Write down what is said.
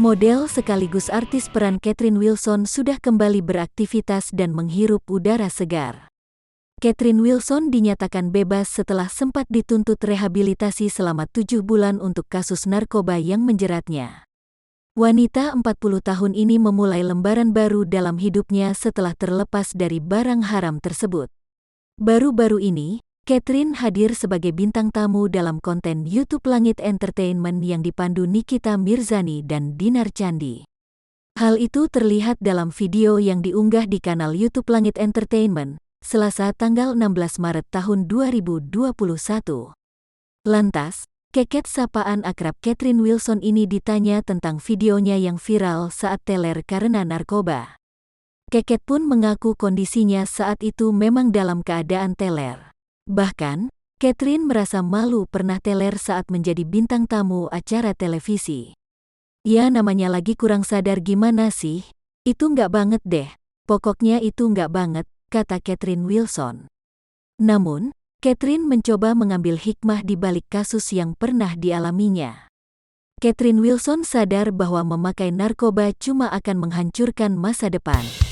Model sekaligus artis peran Catherine Wilson sudah kembali beraktivitas dan menghirup udara segar. Catherine Wilson dinyatakan bebas setelah sempat dituntut rehabilitasi selama 7 bulan untuk kasus narkoba yang menjeratnya. Wanita 40 tahun ini memulai lembaran baru dalam hidupnya setelah terlepas dari barang haram tersebut. Baru-baru ini, Catherine hadir sebagai bintang tamu dalam konten YouTube Langit Entertainment yang dipandu Nikita Mirzani dan Dinar Candi. Hal itu terlihat dalam video yang diunggah di kanal YouTube Langit Entertainment, Selasa tanggal 16 Maret tahun 2021. Lantas, keket sapaan akrab Catherine Wilson ini ditanya tentang videonya yang viral saat teler karena narkoba. Keket pun mengaku kondisinya saat itu memang dalam keadaan teler. Bahkan, Catherine merasa malu pernah teler saat menjadi bintang tamu acara televisi. Ya namanya lagi kurang sadar gimana sih? Itu nggak banget deh. Pokoknya itu nggak banget, kata Catherine Wilson. Namun, Catherine mencoba mengambil hikmah di balik kasus yang pernah dialaminya. Catherine Wilson sadar bahwa memakai narkoba cuma akan menghancurkan masa depan.